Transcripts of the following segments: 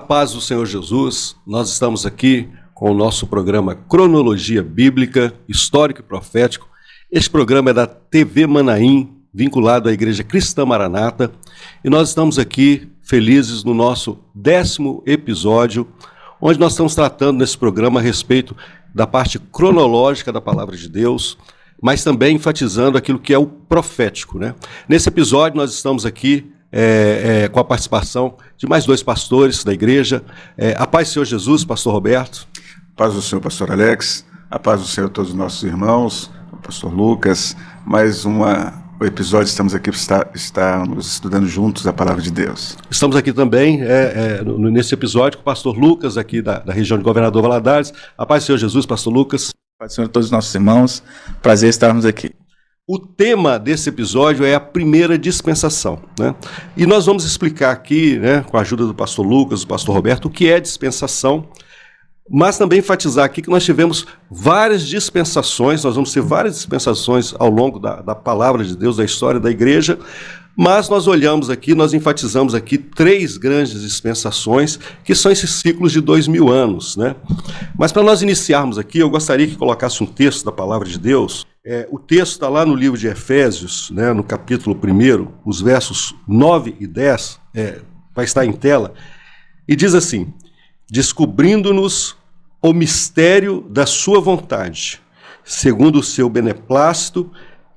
paz do Senhor Jesus, nós estamos aqui com o nosso programa Cronologia Bíblica, Histórico e Profético. Este programa é da TV Manaim, vinculado à Igreja Cristã Maranata, e nós estamos aqui felizes no nosso 10º episódio, onde nós estamos tratando nesse programa a respeito da parte cronológica da Palavra de Deus, mas também enfatizando aquilo que é o profético, né? Nesse episódio nós estamos aqui com a participação de mais 2 pastores da igreja. A paz do Senhor Jesus, pastor Roberto. A paz do Senhor, pastor Alex. A paz do Senhor a todos os nossos irmãos, o pastor Lucas. Mais um episódio, estamos aqui para estarmos estudando juntos a palavra de Deus. Estamos aqui também, nesse episódio, com o pastor Lucas, aqui da região de Governador Valadares. A paz do Senhor Jesus, pastor Lucas. A paz do Senhor a todos os nossos irmãos. Prazer estarmos aqui. O tema desse episódio é a primeira dispensação, né? E nós vamos explicar aqui, né, com a ajuda do pastor Lucas, do pastor Roberto, o que é dispensação, mas também enfatizar aqui que nós tivemos várias dispensações, nós vamos ter várias dispensações ao longo da palavra de Deus, da história da igreja, mas nós olhamos aqui, nós enfatizamos aqui 3 grandes dispensações, que são esses ciclos de 2000 anos, né? Mas para nós iniciarmos aqui, eu gostaria que colocasse um texto da palavra de Deus. O texto está lá no livro de Efésios, né, no capítulo 1, os versos 9 e 10, vai estar em tela, e diz assim: descobrindo-nos o mistério da sua vontade, segundo o seu beneplácito,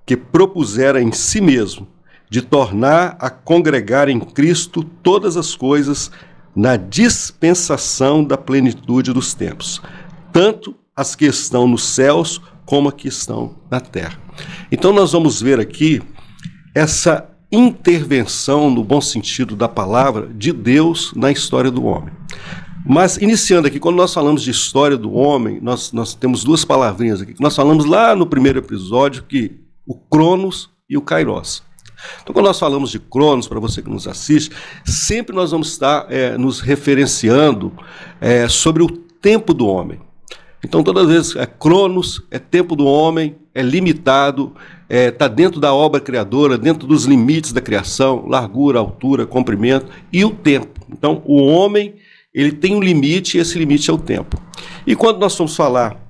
que propusera em si mesmo, de tornar a congregar em Cristo todas as coisas na dispensação da plenitude dos tempos, tanto as que estão nos céus como as que estão na terra. Então nós vamos ver aqui essa intervenção, no bom sentido da palavra, de Deus na história do homem. Mas, iniciando aqui, quando nós falamos de história do homem, nós temos 2 palavrinhas aqui, que nós falamos lá no primeiro episódio, que o Cronos e o Kairos. Então, quando nós falamos de Cronos, para você que nos assiste, sempre nós vamos estar nos referenciando sobre o tempo do homem. Então, todas as vezes, Cronos é tempo do homem, é limitado, está dentro da obra criadora, dentro dos limites da criação, largura, altura, comprimento e o tempo. Então, o homem, ele tem um limite e esse limite é o tempo. E quando nós vamos falar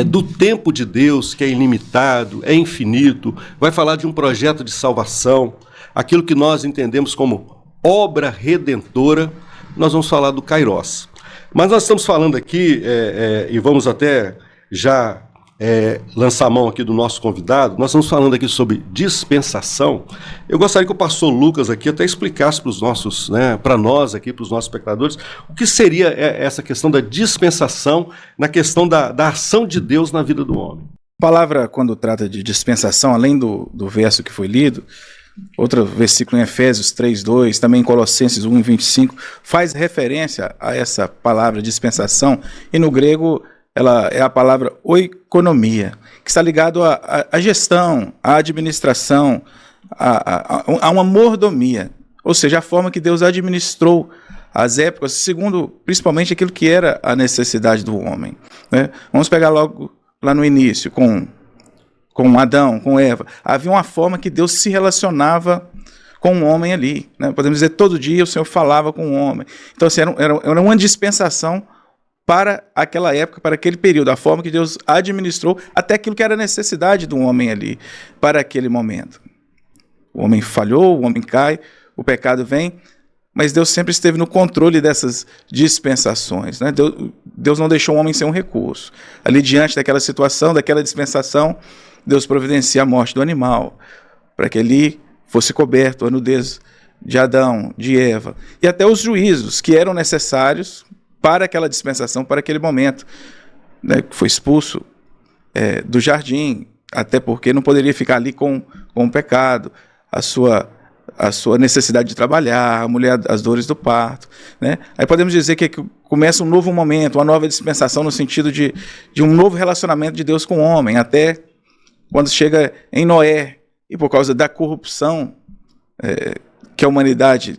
do tempo de Deus, que é ilimitado, é infinito, vai falar de um projeto de salvação, aquilo que nós entendemos como obra redentora, nós vamos falar do Kairos. Mas nós estamos falando aqui, e vamos até já lançar a mão aqui do nosso convidado, nós estamos falando aqui sobre dispensação. Eu gostaria que o pastor Lucas aqui até explicasse para os nossos, para nós aqui, para os nossos espectadores, o que seria essa questão da dispensação na questão da ação de Deus na vida do homem. A palavra, quando trata de dispensação, além do verso que foi lido, outro versículo em Efésios 3:2, também em Colossenses 1:25, faz referência a essa palavra dispensação, e no grego ela é a palavra oikonomia, que está ligado à gestão, à administração, a uma mordomia, ou seja, a forma que Deus administrou as épocas, segundo principalmente aquilo que era a necessidade do homem, né? Vamos pegar logo lá no início, com Adão, com Eva. Havia uma forma que Deus se relacionava com o homem ali, né? Podemos dizer, todo dia o Senhor falava com o homem. Então, assim, era uma dispensação para aquela época, para aquele período, a forma que Deus administrou até aquilo que era a necessidade do homem ali, para aquele momento. O homem falhou, o homem cai, o pecado vem, mas Deus sempre esteve no controle dessas dispensações, né? Deus não deixou o homem ser um recurso. Ali diante daquela situação, daquela dispensação, Deus providencia a morte do animal, para que ele fosse coberto, a nudez de Adão, de Eva, e até os juízos que eram necessários para aquela dispensação, para aquele momento, né, que foi expulso do jardim, até porque não poderia ficar ali com o pecado, a sua necessidade de trabalhar, a mulher, as dores do parto, né? Aí podemos dizer que começa um novo momento, uma nova dispensação no sentido de um novo relacionamento de Deus com o homem, até quando chega em Noé, e por causa da corrupção que a humanidade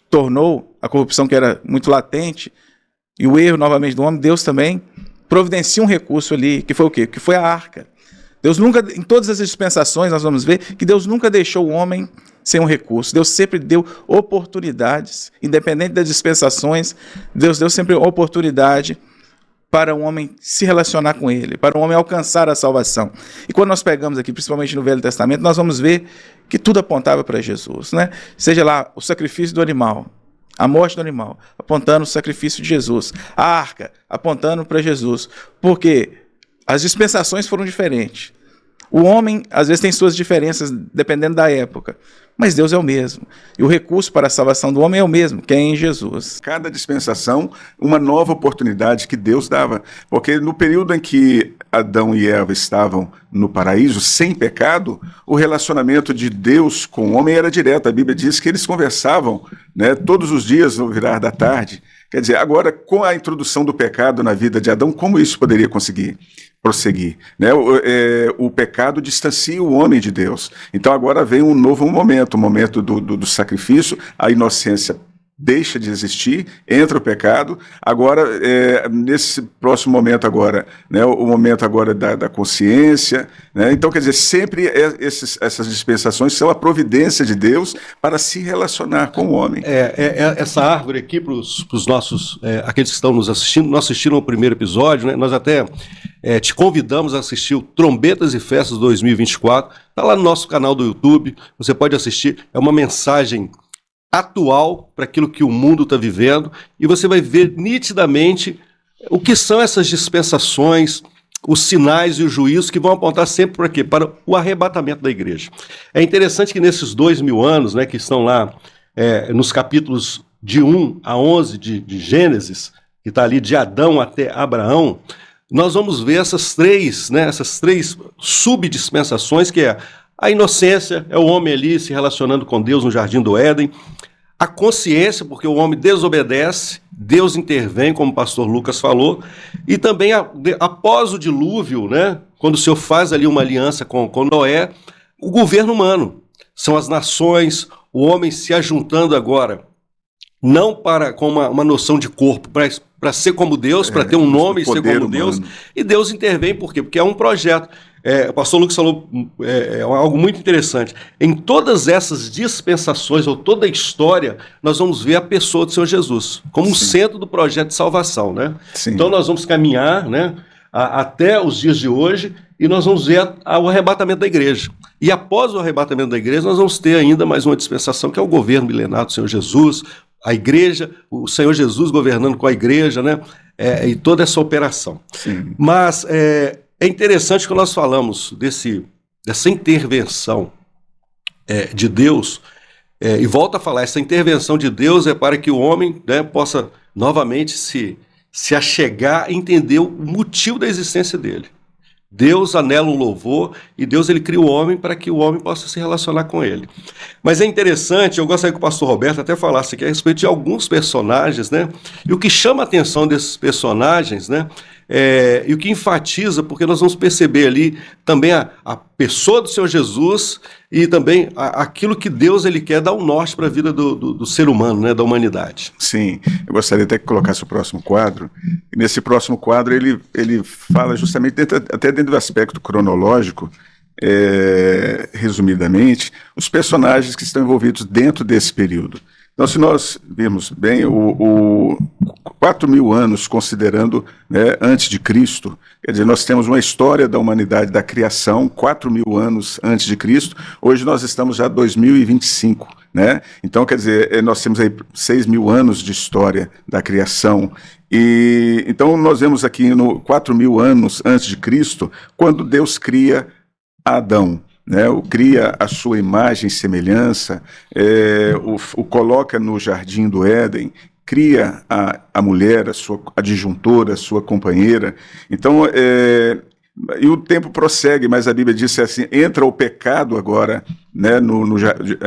tornou, a corrupção que era muito latente, e o erro novamente do homem, Deus também providencia um recurso ali, que foi o quê? Que foi a arca. Deus nunca, em todas as dispensações, nós vamos ver que Deus nunca deixou o homem sem um recurso. Deus sempre deu oportunidades, independente das dispensações, Deus deu sempre oportunidade para um homem se relacionar com ele, para um homem alcançar a salvação. E quando nós pegamos aqui, principalmente no Velho Testamento, nós vamos ver que tudo apontava para Jesus, né? Seja lá o sacrifício do animal, a morte do animal, apontando o sacrifício de Jesus, a arca, apontando para Jesus, porque as dispensações foram diferentes. O homem, às vezes, tem suas diferenças, dependendo da época, mas Deus é o mesmo. E o recurso para a salvação do homem é o mesmo, que é em Jesus. Cada dispensação, uma nova oportunidade que Deus dava. Porque no período em que Adão e Eva estavam no paraíso, sem pecado, o relacionamento de Deus com o homem era direto. A Bíblia diz que eles conversavam, né, todos os dias no virar da tarde. Quer dizer, agora, com a introdução do pecado na vida de Adão, como isso poderia conseguir prosseguir, né? O pecado distancia o homem de Deus. Então agora vem um novo momento, o momento do sacrifício, a inocência deixa de existir, entra o pecado. Agora, nesse próximo momento agora, né, o momento agora da consciência, né? Então, quer dizer, sempre essas dispensações são a providência de Deus para se relacionar com o homem. Essa árvore aqui, para os nossos, aqueles que estão nos assistindo, nós assistiram o primeiro episódio, né? Nós até te convidamos a assistir o Trombetas e Festas 2024, está lá no nosso canal do YouTube, você pode assistir, é uma mensagem atual para aquilo que o mundo está vivendo, e você vai ver nitidamente o que são essas dispensações, os sinais e os juízos que vão apontar sempre para quê? Para o arrebatamento da igreja. É interessante que nesses 2000 anos, né, que estão lá nos capítulos de 1 a 11 de Gênesis, que está ali de Adão até Abraão, nós vamos ver essas três subdispensações, que é a inocência, é o homem ali se relacionando com Deus no Jardim do Éden. A consciência, porque o homem desobedece, Deus intervém, como o pastor Lucas falou. E também, após o dilúvio, né, quando o Senhor faz ali uma aliança com Noé, o governo humano. São as nações, o homem se ajuntando agora, não com uma noção de corpo, para ser como Deus, para ter um nome e ser como Deus. Humano. E Deus intervém, por quê? Porque é um projeto. O pastor Lucas falou algo muito interessante. Em todas essas dispensações, ou toda a história, nós vamos ver a pessoa do Senhor Jesus como um centro do projeto de salvação, né? Então nós vamos caminhar, né, até os dias de hoje, e nós vamos ver o arrebatamento da igreja. E após o arrebatamento da igreja, nós vamos ter ainda mais uma dispensação, que é o governo milenar do Senhor Jesus, a igreja, o Senhor Jesus governando com a igreja, né? E toda essa operação. Sim. Mas é interessante que nós falamos dessa intervenção de Deus, e volto a falar, essa intervenção de Deus é para que o homem, né, possa novamente se achegar e entender o motivo da existência dele. Deus anela um louvor, e Deus ele cria o homem para que o homem possa se relacionar com ele. Mas é interessante, eu gostaria que o pastor Roberto até falasse aqui a respeito de alguns personagens, né? E o que chama a atenção desses personagens, né? E o que enfatiza, porque nós vamos perceber ali também a pessoa do Senhor Jesus, e também aquilo que Deus ele quer dar um norte para a vida do ser humano, né, da humanidade. Sim, eu gostaria até que colocasse o próximo quadro. E nesse próximo quadro ele fala justamente, até dentro do aspecto cronológico, resumidamente, os personagens que estão envolvidos dentro desse período. Então, se nós vimos bem, 4.000 anos, considerando, né, antes de Cristo, quer dizer, nós temos uma história da humanidade, da criação, 4.000 anos antes de Cristo, hoje nós estamos já em 2025, né? Então, quer dizer, nós temos aí 6.000 anos de história da criação, e então nós vemos aqui no 4.000 anos antes de Cristo, quando Deus cria Adão, né, cria a sua imagem e semelhança, o coloca no Jardim do Éden, cria a mulher, a sua adjuntora, a sua companheira. Então, e o tempo prossegue, mas a Bíblia diz assim, entra o pecado agora, né,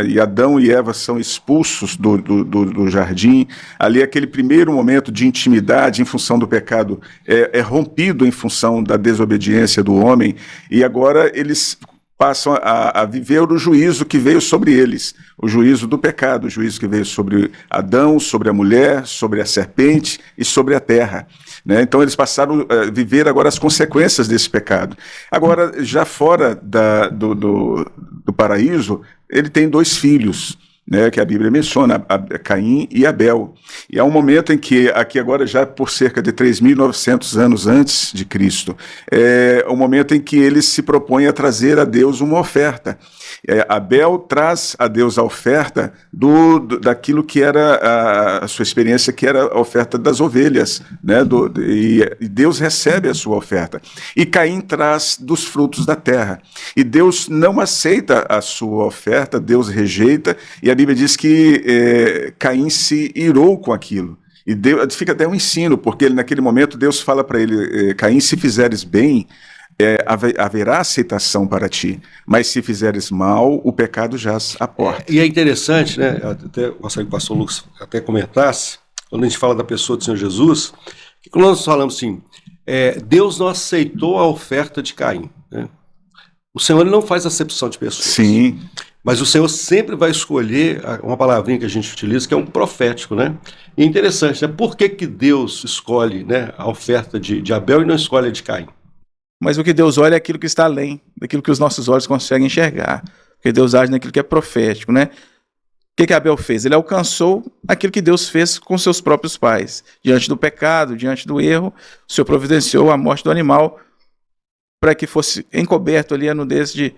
e Adão e Eva são expulsos do jardim. Ali aquele primeiro momento de intimidade em função do pecado é rompido em função da desobediência do homem, e agora eles passam a viver o juízo que veio sobre eles, o juízo do pecado, o juízo que veio sobre Adão, sobre a mulher, sobre a serpente e sobre a terra, né? Então eles passaram a viver agora as consequências desse pecado. Agora, já fora do paraíso, ele tem 2 filhos, né, que a Bíblia menciona, Caim e Abel. E há um momento em que, aqui agora já por cerca de 3.900 anos antes de Cristo, é o momento em que ele se propõe a trazer a Deus uma oferta. Abel traz a Deus a oferta daquilo que era a sua experiência, que era a oferta das ovelhas, né, e Deus recebe a sua oferta. E Caim traz dos frutos da terra. E Deus não aceita a sua oferta, Deus rejeita, e a Bíblia diz que Caim se irou com aquilo. E Deus, fica até um ensino, porque naquele momento Deus fala para ele, Caim, se fizeres bem, haverá aceitação para ti, mas se fizeres mal, o pecado jaz à porta. E é interessante, né? Até gostaria que o pastor Lucas até comentasse, quando a gente fala da pessoa do Senhor Jesus, que quando nós falamos assim, Deus não aceitou a oferta de Caim, né? O Senhor ele não faz acepção de pessoas. Sim. Mas o Senhor sempre vai escolher uma palavrinha que a gente utiliza, que é um profético, né? E é interessante, né? Por que Deus escolhe, né, a oferta de Abel e não escolhe a de Caim? Mas o que Deus olha é aquilo que está além daquilo que os nossos olhos conseguem enxergar. Porque Deus age naquilo que é profético, né? O que Abel fez? Ele alcançou aquilo que Deus fez com seus próprios pais. Diante do pecado, diante do erro, o Senhor providenciou a morte do animal para que fosse encoberto ali a nudez de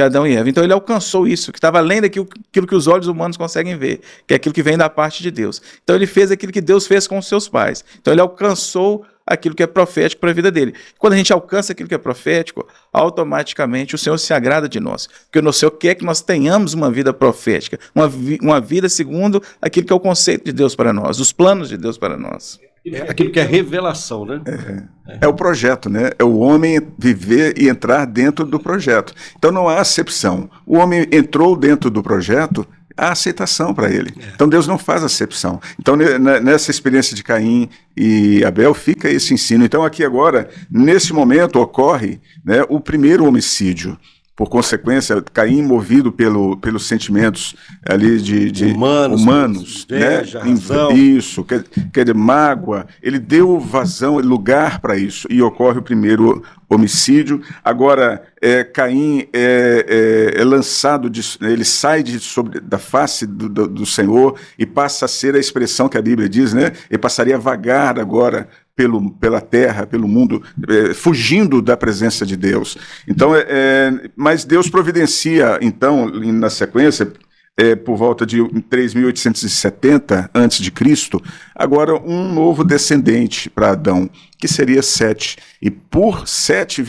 Adão e Eva. Então ele alcançou isso, que estava além daquilo que os olhos humanos conseguem ver, que é aquilo que vem da parte de Deus. Então ele fez aquilo que Deus fez com os seus pais. Então ele alcançou aquilo que é profético para a vida dele. Quando a gente alcança aquilo que é profético, automaticamente o Senhor se agrada de nós. Porque o Senhor quer que nós tenhamos uma vida profética, uma vida segundo aquilo que é o conceito de Deus para nós, os planos de Deus para nós. Aquilo que é revelação, né? É o projeto, né? É o homem viver e entrar dentro do projeto. Então não há acepção. O homem entrou dentro do projeto, há aceitação para ele. Então Deus não faz acepção. Então nessa experiência de Caim e Abel fica esse ensino. Então aqui agora, nesse momento, ocorre, né, o primeiro homicídio. Por consequência, Caim, movido pelos sentimentos ali de humanos, inveja, né? razão. Isso, quer dizer, mágoa, ele deu vazão, lugar para isso, e ocorre o primeiro homicídio. Agora, Caim é lançado, ele sai da face do Senhor e passa a ser a expressão que a Bíblia diz, né? Ele passaria a vagar agora pela terra, pelo mundo, fugindo da presença de Deus. Então, mas Deus providencia, então, na sequência, por volta de 3.870 a.C., agora um novo descendente para Adão, que seria Sete. E por Sete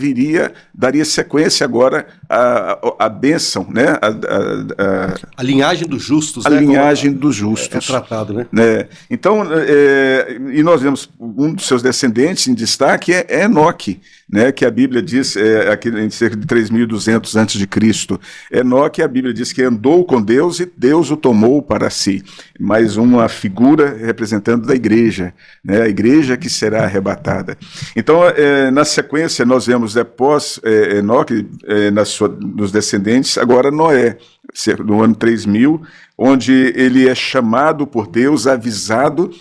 daria sequência agora a bênção, né? A linhagem dos justos, a né? linhagem dos justos. É tratado, né? Então, e nós vemos um dos seus descendentes em destaque é Enoque, né? Que a Bíblia diz, aqui em cerca de 3.200 a.C., Enoque, a Bíblia diz que andou com Deus e Deus o tomou para si. Mais uma figura representando da igreja, né? A igreja que será arrebatada. Então, na sequência, nós vemos após Enoque, dos descendentes, agora Noé, no ano 3000, onde ele é chamado por Deus, avisado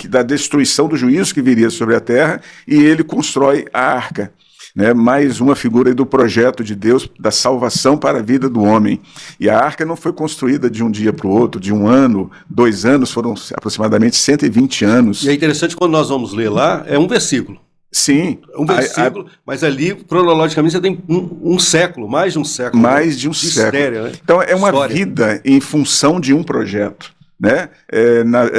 da destruição do juízo que viria sobre a terra, e ele constrói a arca. Né, mais uma figura do projeto de Deus, da salvação para a vida do homem. E a arca não foi construída de um dia para o outro, de 1 ano, 2 anos, foram aproximadamente 120 anos. E é interessante, quando nós vamos ler lá, é um versículo. Sim. Um versículo, mas ali, cronologicamente, você tem um século, mais de um século. Mais de um século. História, né? Então, é uma vida em função de um projeto, né?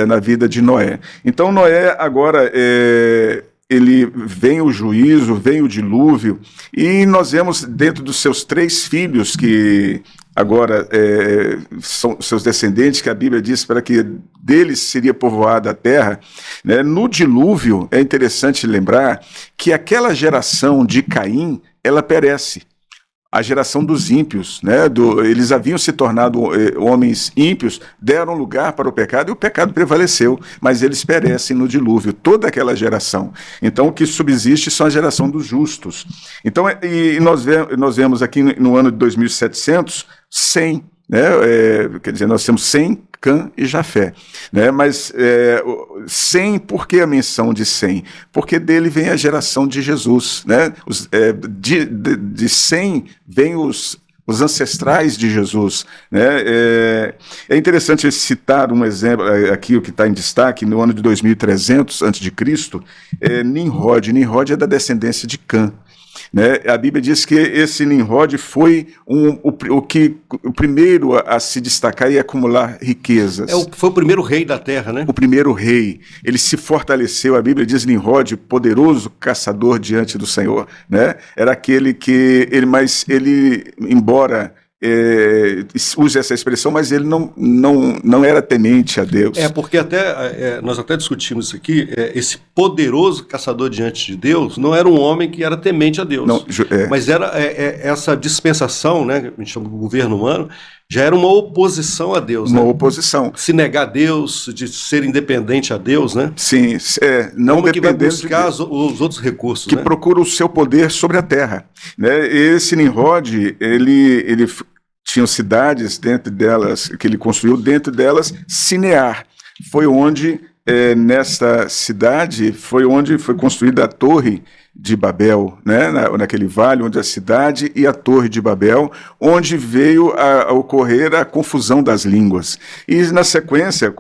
Na vida de Noé. Então, Noé agora ele vem o juízo, vem o dilúvio, e nós vemos dentro dos seus 3 filhos, que agora são seus descendentes, que a Bíblia diz para que deles seria povoada a terra, né? No dilúvio, é interessante lembrar que aquela geração de Caim, ela perece. A geração dos ímpios, né? Eles haviam se tornado homens ímpios, deram lugar para o pecado e o pecado prevaleceu, mas eles perecem no dilúvio, toda aquela geração. Então o que subsiste são a geração dos justos. Então, e nós vemos aqui no ano de 2700, 100, né? Quer dizer, nós temos 100, Cã e Jafé, né? Mas 100, por que a menção de 100? Porque dele vem a geração de Jesus, né? De 100 vem os os ancestrais de Jesus, né? É interessante citar um exemplo aqui, o que está em destaque, no ano de 2300 a.C., Nimrod. Nimrod é da descendência de Cã. Né? A Bíblia diz que esse Nimrod foi o primeiro a se destacar e acumular riquezas. Foi o primeiro rei da terra, né? O primeiro rei. Ele se fortaleceu, a Bíblia diz Nimrod, poderoso caçador diante do Senhor. Né? Era aquele que, embora use essa expressão, mas ele não era temente a Deus. Porque nós até discutimos isso aqui, esse poderoso caçador diante de Deus não era um homem que era temente a Deus, mas era essa dispensação, né, a gente chama de governo humano, já era uma oposição a Deus. Uma né? oposição. Se negar a Deus, de ser independente a Deus, né? Sim, não como que vai buscar de os outros recursos. Que né? procura o seu poder sobre a terra. Né? Esse Nimrod, ele tinham cidades dentro delas, que ele construiu, dentro delas, Sinear. Foi onde, nessa cidade, foi onde foi construída a Torre de Babel, né? Naquele vale onde a cidade e a Torre de Babel, onde veio a ocorrer a confusão das línguas. E na sequência,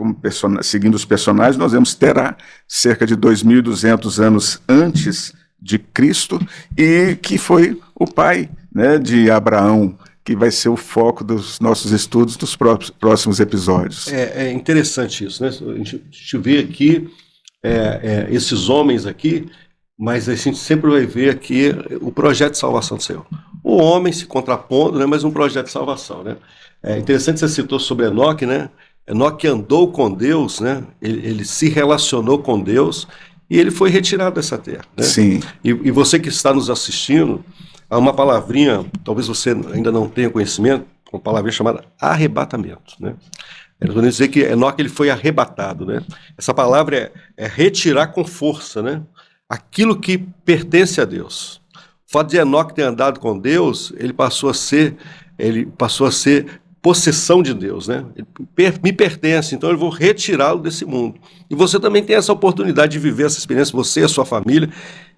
seguindo os personagens, nós vemos Terá, cerca de 2.200 anos antes de Cristo, e que foi o pai, né, de Abraão, que vai ser o foco dos nossos estudos nos próximos episódios. É interessante isso, né? A gente vê aqui esses homens aqui, mas a gente sempre vai ver aqui o projeto de salvação do Senhor. O homem se contrapondo, né? Mas um projeto de salvação, né? É interessante que você citou sobre Enoque, né? Enoque andou com Deus, né? Ele se relacionou com Deus e ele foi retirado dessa terra. Né? Sim. E você que está nos assistindo, há uma palavrinha, talvez você ainda não tenha conhecimento, uma palavrinha chamada arrebatamento, né? Eu estou dizer que Enoque ele foi arrebatado, né? Essa palavra é retirar com força, né? Aquilo que pertence a Deus. O fato de Enoque ter andado com Deus, ele passou a ser possessão de Deus, né? Ele me pertence, então eu vou retirá-lo desse mundo. E você também tem essa oportunidade de viver essa experiência, você e a sua família,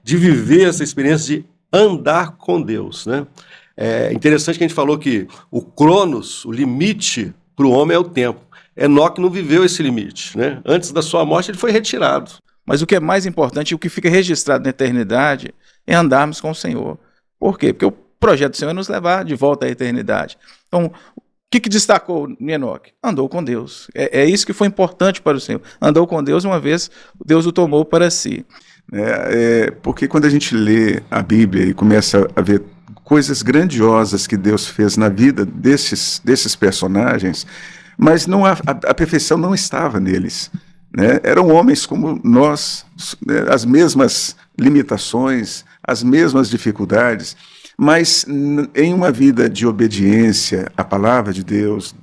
de viver essa experiência de andar com Deus, né? É interessante que a gente falou que o Cronos, o limite para o homem é o tempo. Enoque não viveu esse limite, né? Antes da sua morte ele foi retirado. Mas o que é mais importante, o que fica registrado na eternidade, é andarmos com o Senhor. Por quê? Porque o projeto do Senhor é nos levar de volta à eternidade. Então, o que destacou Enoque? Andou com Deus. É isso que foi importante para o Senhor. Andou com Deus, uma vez Deus o tomou para si. Porque quando a gente lê a Bíblia e começa a ver coisas grandiosas que Deus fez na vida desses personagens, mas a perfeição não estava neles. Né? Eram homens como nós, né? As mesmas limitações, as mesmas dificuldades, mas em uma vida de obediência à palavra de Deus,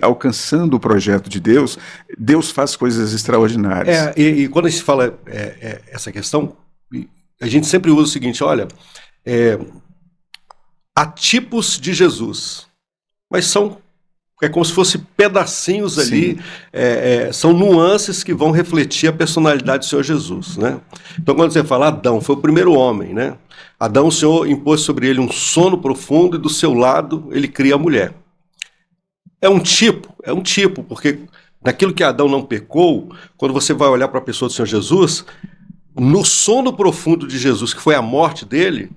alcançando o projeto de Deus, Deus faz coisas extraordinárias. E quando a gente fala essa questão, a gente sempre usa o seguinte, olha, há tipos de Jesus, mas é como se fossem pedacinhos ali, são nuances que vão refletir a personalidade do Senhor Jesus, né? Então quando você fala Adão, foi o primeiro homem, né? Adão, o Senhor impôs sobre ele um sono profundo e do seu lado ele cria a mulher. É um tipo, porque naquilo que Adão não pecou, quando você vai olhar para a pessoa do Senhor Jesus, no sono profundo de Jesus, que foi a morte dele,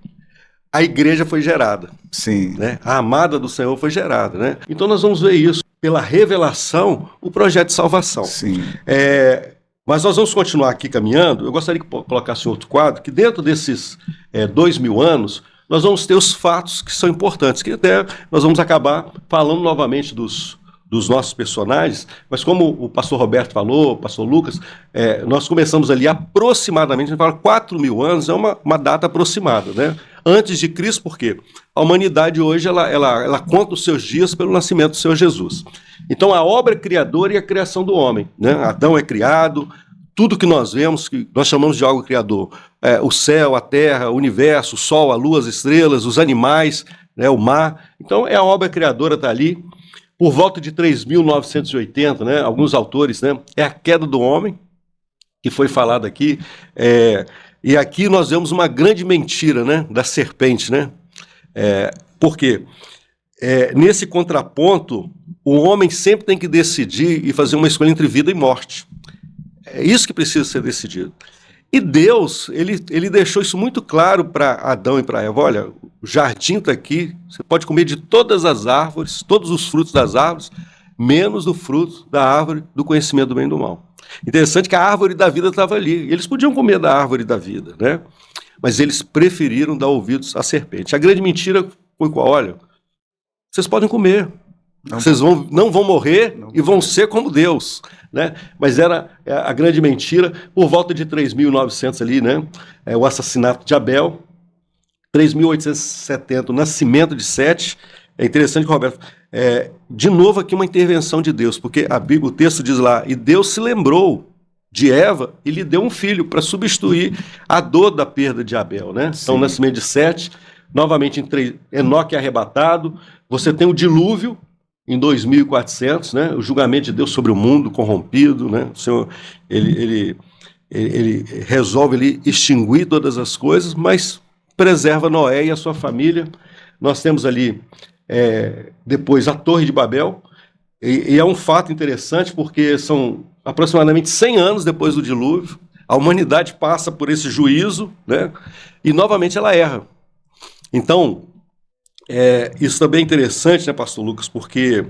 a igreja foi gerada. Sim. Né? A amada do Senhor foi gerada. Né? Então nós vamos ver isso, pela revelação, o projeto de salvação. Sim. Mas nós vamos continuar aqui caminhando. Eu gostaria que colocasse um outro quadro, que dentro desses 2.000 anos, nós vamos ter os fatos que são importantes, que até nós vamos acabar falando novamente dos nossos personagens, mas como o pastor Roberto falou, o pastor Lucas, nós começamos ali aproximadamente, a gente fala 4.000 anos, é uma data aproximada, né? Antes de Cristo, por quê? A humanidade hoje, ela conta os seus dias pelo nascimento do Senhor Jesus. Então, a obra criadora e a criação do homem, né? Adão é criado, tudo que nós vemos, que nós chamamos de algo criador, o céu, a terra, o universo, o sol, a lua, as estrelas, os animais, né? O mar. Então, a obra criadora está ali. Por volta de 3.980, né? Alguns autores, né? É a queda do homem, que foi falado aqui, e aqui nós vemos uma grande mentira, né, da serpente, né? Por quê? nesse contraponto, o homem sempre tem que decidir e fazer uma escolha entre vida e morte. É isso que precisa ser decidido. E Deus, ele deixou isso muito claro para Adão e para Eva. Olha, o jardim está aqui, você pode comer de todas as árvores, todos os frutos das árvores, menos do fruto da árvore do conhecimento do bem e do mal. Interessante que a árvore da vida estava ali. Eles podiam comer da árvore da vida, né? Mas eles preferiram dar ouvidos à serpente. A grande mentira foi qual? Olha, vocês podem comer, vocês não vão morrer e vão ser como Deus, né? Mas era a grande mentira. Por volta de 3.900 ali, né? O assassinato de Abel, 3.870, o nascimento de Sete. É interessante que, Roberto, de novo aqui uma intervenção de Deus, porque a Bíblia, o texto diz lá, e Deus se lembrou de Eva e lhe deu um filho para substituir a dor da perda de Abel, né? Sim. Então, o nascimento de Sete, novamente Enoque é arrebatado, você tem o dilúvio em 2400, né? O julgamento de Deus sobre o mundo corrompido, né? O Senhor, ele resolve ali extinguir todas as coisas, mas preserva Noé e a sua família. Nós temos ali depois a Torre de Babel, e é um fato interessante porque são aproximadamente 100 anos depois do dilúvio, a humanidade passa por esse juízo, né? E novamente ela erra. Então, isso também é interessante, né, pastor Lucas, porque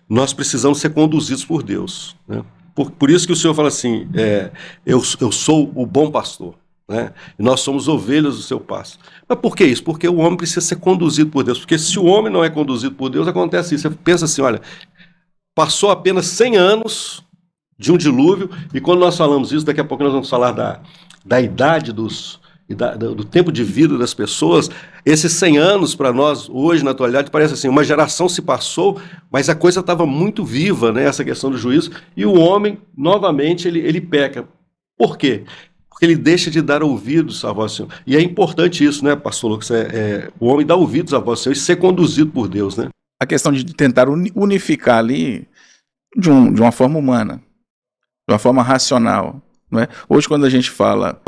nós precisamos ser conduzidos por Deus, né? Por isso que o Senhor fala assim, eu sou o bom pastor, né? E nós somos ovelhas do seu pasto. Mas por que isso? Porque o homem precisa ser conduzido por Deus, porque se o homem não é conduzido por Deus, acontece isso. Você pensa assim, olha, passou apenas 100 anos de um dilúvio, e quando nós falamos isso, daqui a pouco nós vamos falar da idade do tempo de vida das pessoas. Esses 100 anos para nós, hoje, na atualidade, parece assim, uma geração se passou, mas a coisa estava muito viva, né, essa questão do juízo, e o homem, novamente, ele peca. Por quê? Porque ele deixa de dar ouvidos à voz do Senhor. E é importante isso, né, pastor Lucas? O homem dá ouvidos à voz do Senhor e ser conduzido por Deus, né? A questão de tentar unificar ali de uma forma humana, de uma forma racional, não é? Hoje, quando a gente fala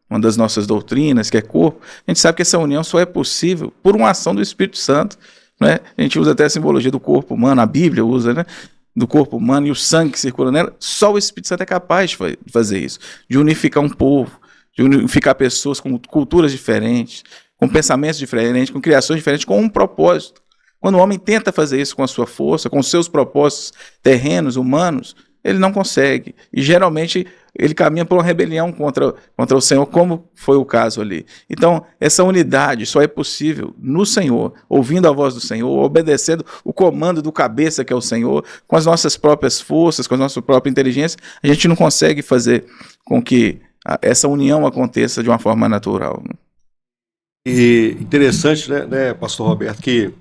uma das nossas doutrinas, que é corpo, a gente sabe que essa união só é possível por uma ação do Espírito Santo, não é? A gente usa até a simbologia do corpo humano, a Bíblia usa, né? Do corpo humano e o sangue que circula nela. Só o Espírito Santo é capaz de fazer isso, de unificar um povo, de unificar pessoas com culturas diferentes, com pensamentos diferentes, com criações diferentes, com um propósito. Quando o homem tenta fazer isso com a sua força, com os seus propósitos terrenos, humanos, ele não consegue. E geralmente ele caminha por uma rebelião contra o Senhor, como foi o caso ali. Então, essa unidade só é possível no Senhor, ouvindo a voz do Senhor, obedecendo o comando do cabeça, que é o Senhor, com as nossas próprias forças, com a nossa própria inteligência. A gente não consegue fazer com que essa união aconteça de uma forma natural. E interessante, né, pastor Roberto, que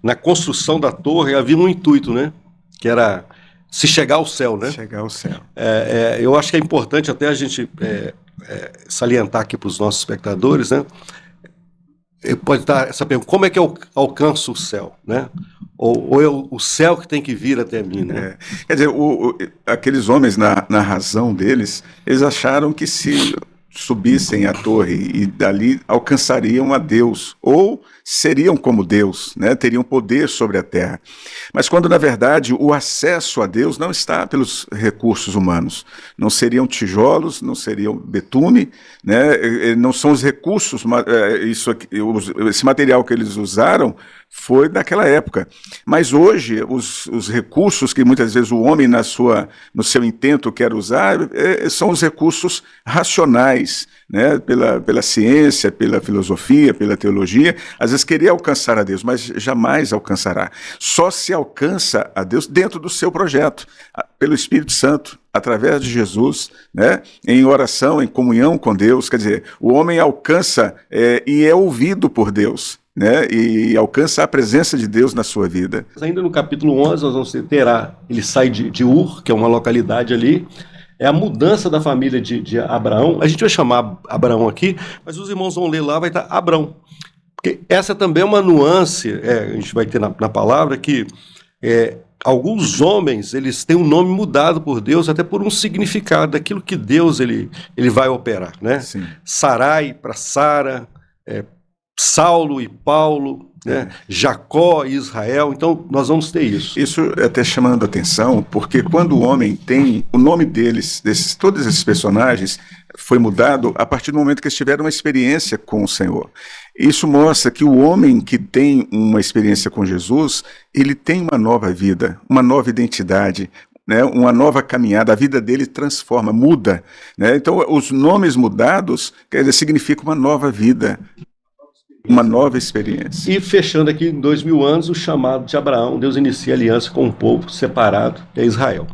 na construção da torre havia um intuito, né? Que era se chegar ao céu, né? Chegar ao céu. Eu acho que é importante até a gente salientar aqui para os nossos espectadores, né? Pode estar essa pergunta, como é que eu alcanço o céu, né? Ou é o céu que tem que vir até mim, né? Quer dizer, aqueles homens, na razão deles, eles acharam que se subissem à torre e dali alcançariam a Deus, ou seriam como Deus, né? Teriam poder sobre a terra. Mas quando, na verdade, o acesso a Deus não está pelos recursos humanos. Não seriam tijolos, não seriam betume, né? Não são os recursos, esse material que eles usaram foi daquela época. Mas hoje, os recursos que muitas vezes o homem no seu intento quer usar são os recursos racionais, né? Pela ciência, pela filosofia, pela teologia. Às vezes querer alcançar a Deus, mas jamais alcançará. Só se alcança a Deus dentro do seu projeto, pelo Espírito Santo, através de Jesus, né? Em oração, em comunhão com Deus. Quer dizer, o homem alcança e é ouvido por Deus, né? E alcança a presença de Deus na sua vida. Ainda no capítulo 11, nós vamos ter ele sai de Ur, que é uma localidade ali, é a mudança da família de Abraão. A gente vai chamar Abraão aqui, mas os irmãos vão ler lá, vai estar Abrão. Porque essa também é uma nuance, a gente vai ter na palavra, que alguns homens, eles têm um nome mudado por Deus, até por um significado daquilo que Deus ele vai operar, né? Sim. Sarai para Sara, Saulo e Paulo, né? Jacó e Israel, então nós vamos ter isso. Isso é até chamando a atenção, porque quando o homem tem o nome deles, todos esses personagens, foi mudado a partir do momento que eles tiveram uma experiência com o Senhor. Isso mostra que o homem que tem uma experiência com Jesus, ele tem uma nova vida, uma nova identidade, né, uma nova caminhada, a vida dele transforma, muda, né? Então, os nomes mudados, quer dizer, significa uma nova vida, uma nova experiência. E fechando aqui em 2000 anos, o chamado de Abraão, Deus inicia aliança com um povo separado, que é Israel.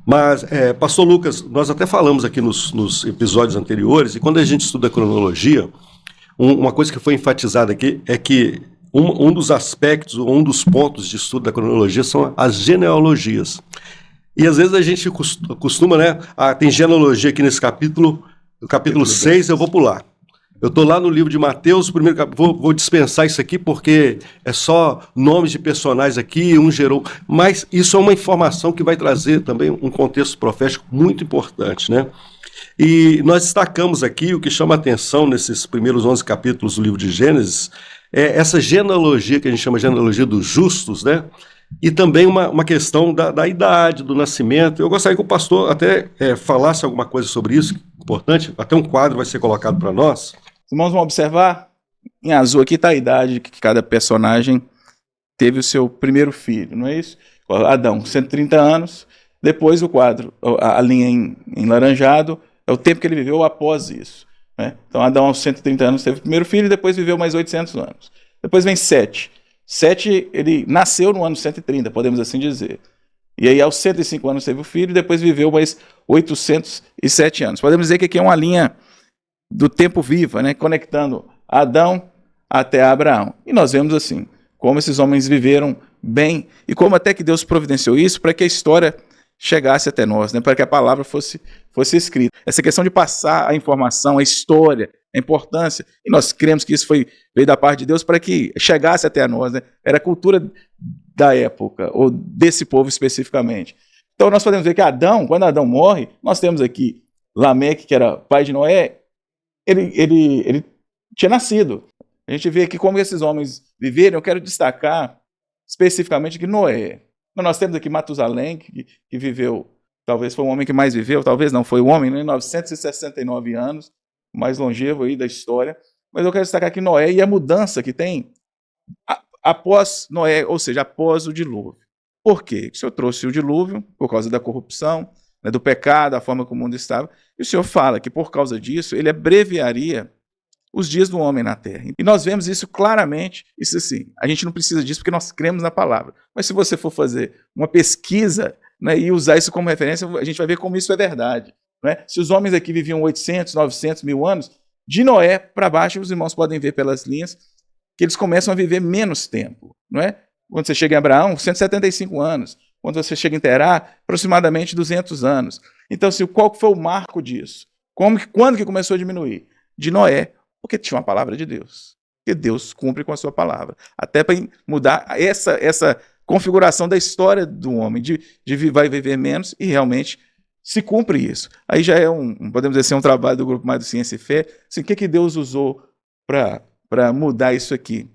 Mas, pastor Lucas, nós até falamos aqui nos episódios anteriores, e quando a gente estuda a cronologia, uma coisa que foi enfatizada aqui é que um dos aspectos, um dos pontos de estudo da cronologia são as genealogias. E às vezes a gente costuma, né? Tem genealogia aqui nesse capítulo, no capítulo 6, eu vou pular. Eu estou lá no livro de Mateus, primeiro vou dispensar isso aqui porque é só nomes de personagens aqui, um gerou. Mas isso é uma informação que vai trazer também um contexto profético muito importante, né? E nós destacamos aqui o que chama a atenção nesses primeiros 11 capítulos do livro de Gênesis, é essa genealogia que a gente chama de genealogia dos justos, né? E também uma questão da idade, do nascimento. Eu gostaria que o pastor até falasse alguma coisa sobre isso, importante, até um quadro vai ser colocado para nós. Os irmãos vão observar, em azul aqui está a idade que cada personagem teve o seu primeiro filho, não é isso? Adão, 130 anos, depois o quadro, a linha em laranjado, é o tempo que ele viveu após isso, né? Então Adão aos 130 anos teve o primeiro filho e depois viveu mais 800 anos. Depois vem Sete. Sete, ele nasceu no ano 130, podemos assim dizer. E aí aos 105 anos teve o filho e depois viveu mais 807 anos. Podemos dizer que aqui é uma linha do tempo viva, né? Conectando Adão até Abraão. E nós vemos assim, como esses homens viveram bem e como até que Deus providenciou isso para que a história chegasse até nós, né? Para que a palavra fosse escrita. Essa questão de passar a informação, a história, a importância, e nós cremos que isso veio da parte de Deus para que chegasse até nós, né? Era a cultura da época, ou desse povo especificamente. Então nós podemos ver que Adão, quando Adão morre, nós temos aqui Lameque, que era pai de Noé, ele tinha nascido. A gente vê aqui como esses homens viveram. Eu quero destacar especificamente que Noé. Nós temos aqui Matusalém, que viveu, talvez foi o homem que mais viveu, talvez não, foi o homem, né? 969 anos, o mais longevo aí da história. Mas eu quero destacar aqui Noé e a mudança que tem após Noé, ou seja, após o dilúvio. Por quê? O Senhor trouxe o dilúvio por causa da corrupção, né, do pecado, da forma como o mundo estava, e o Senhor fala que por causa disso ele abreviaria os dias do homem na terra. E nós vemos isso claramente, isso assim, a gente não precisa disso porque nós cremos na palavra, mas se você for fazer uma pesquisa, né, e usar isso como referência, a gente vai ver como isso é verdade, né? Se os homens aqui viviam 800, 900 mil anos, de Noé para baixo, os irmãos podem ver pelas linhas que eles começam a viver menos tempo, não é? Quando você chega em Abraão, 175 anos. Quando você chega em Terá, aproximadamente 200 anos. Então, assim, qual foi o marco disso? Quando que começou a diminuir? De Noé, porque tinha uma palavra de Deus. Porque Deus cumpre com a sua palavra. Até para mudar essa configuração da história do homem, de vai viver menos, e realmente se cumpre isso. Aí já é podemos dizer assim, um trabalho do Grupo Mais do Ciência e Fé. Assim, o que Deus usou para mudar isso aqui?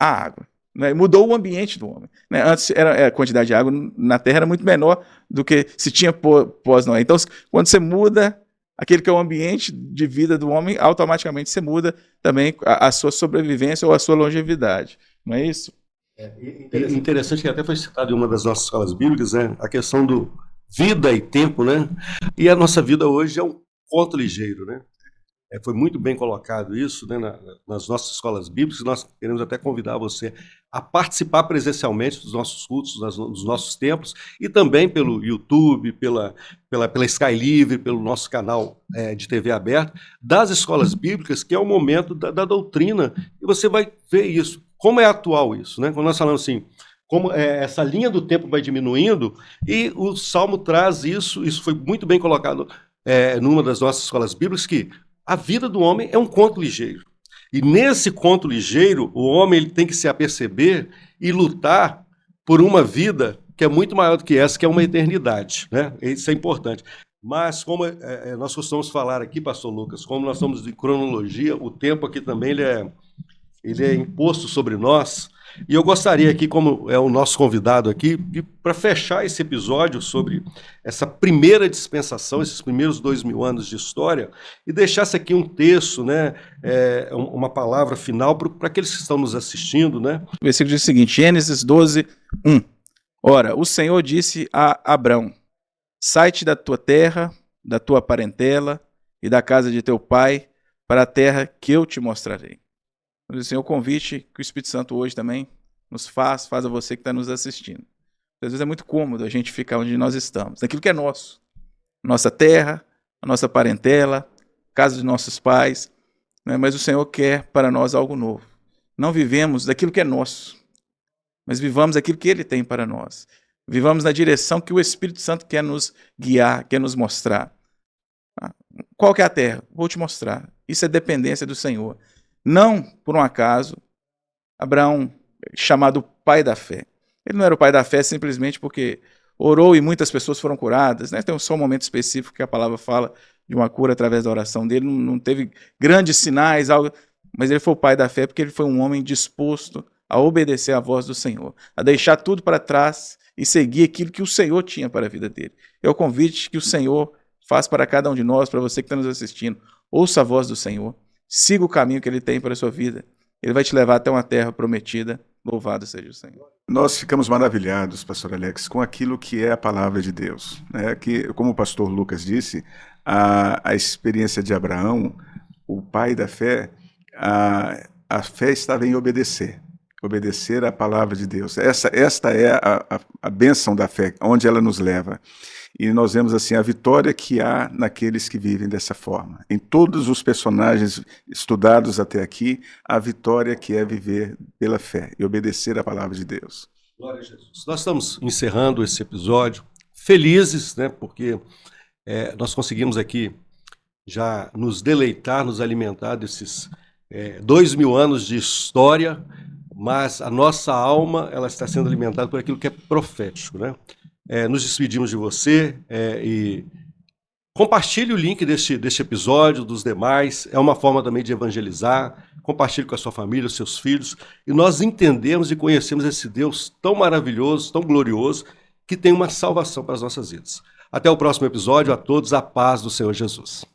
A água. Né? Mudou o ambiente do homem. Né? Antes a quantidade de água na Terra era muito menor do que se tinha pós-Noé. Então, quando você muda aquele que é o ambiente de vida do homem, automaticamente você muda também a sua sobrevivência ou a sua longevidade. Não é isso? Interessante que até foi citado em uma das nossas escolas bíblicas, né? A questão do vida e tempo, né? E a nossa vida hoje é um conto ligeiro, né? Foi muito bem colocado isso, né, nas nossas escolas bíblicas. Nós queremos até convidar você a participar presencialmente dos nossos cultos, dos nossos templos, e também pelo YouTube, pela Sky Livre, pelo nosso canal de TV aberta, das escolas bíblicas, que é o momento da doutrina, e você vai ver isso. Como é atual isso, né? Quando nós falamos assim, como essa linha do tempo vai diminuindo, e o Salmo traz isso foi muito bem colocado numa das nossas escolas bíblicas, que a vida do homem é um conto ligeiro. E nesse conto ligeiro, o homem ele tem que se aperceber e lutar por uma vida que é muito maior do que essa, que é uma eternidade, né? Isso é importante. Mas, como nós costumamos falar aqui, pastor Lucas, como nós estamos de cronologia, o tempo aqui também ele é imposto sobre nós. E eu gostaria aqui, como é o nosso convidado aqui, para fechar esse episódio sobre essa primeira dispensação, esses primeiros 2000 anos de história, e deixasse aqui um texto, né, uma palavra final para aqueles que estão nos assistindo, né? O versículo diz o seguinte, Gênesis 12, 1. Ora, o Senhor disse a Abrão, sai-te da tua terra, da tua parentela e da casa de teu pai, para a terra que eu te mostrarei. Assim, o convite que o Espírito Santo hoje também nos faz a você que está nos assistindo. Às vezes é muito cômodo a gente ficar onde nós estamos, naquilo que é nosso. Nossa terra, a nossa parentela, casa de nossos pais, né? Mas o Senhor quer para nós algo novo. Não vivemos daquilo que é nosso, mas vivamos aquilo que Ele tem para nós. Vivamos na direção que o Espírito Santo quer nos guiar, quer nos mostrar. Qual que é a terra? Vou te mostrar. Isso é dependência do Senhor. Não, por um acaso, Abraão, chamado pai da fé. Ele não era o pai da fé simplesmente porque orou e muitas pessoas foram curadas, né? Tem só um momento específico que a palavra fala de uma cura através da oração dele. Não teve grandes sinais, algo, mas ele foi o pai da fé porque ele foi um homem disposto a obedecer à voz do Senhor, a deixar tudo para trás e seguir aquilo que o Senhor tinha para a vida dele. É o convite que o Senhor faz para cada um de nós, para você que está nos assistindo. Ouça a voz do Senhor. Siga o caminho que Ele tem para a sua vida. Ele vai te levar até uma terra prometida. Louvado seja o Senhor. Nós ficamos maravilhados, pastor Alex, com aquilo que é a palavra de Deus, né? Que, como o pastor Lucas disse, a experiência de Abraão, o pai da fé, a fé estava em obedecer à palavra de Deus. Esta é a bênção da fé, onde ela nos leva. E nós vemos assim a vitória que há naqueles que vivem dessa forma. Em todos os personagens estudados até aqui, a vitória que é viver pela fé e obedecer à palavra de Deus. Glória a Jesus. Nós estamos encerrando esse episódio felizes, né? Porque nós conseguimos aqui já nos deleitar, nos alimentar desses 2000 anos de história, mas a nossa alma ela está sendo alimentada por aquilo que é profético, né? Nos despedimos de você e compartilhe o link deste episódio, dos demais. É uma forma também de evangelizar. Compartilhe com a sua família, os seus filhos. E nós entendemos e conhecemos esse Deus tão maravilhoso, tão glorioso, que tem uma salvação para as nossas vidas. Até o próximo episódio. A todos a paz do Senhor Jesus.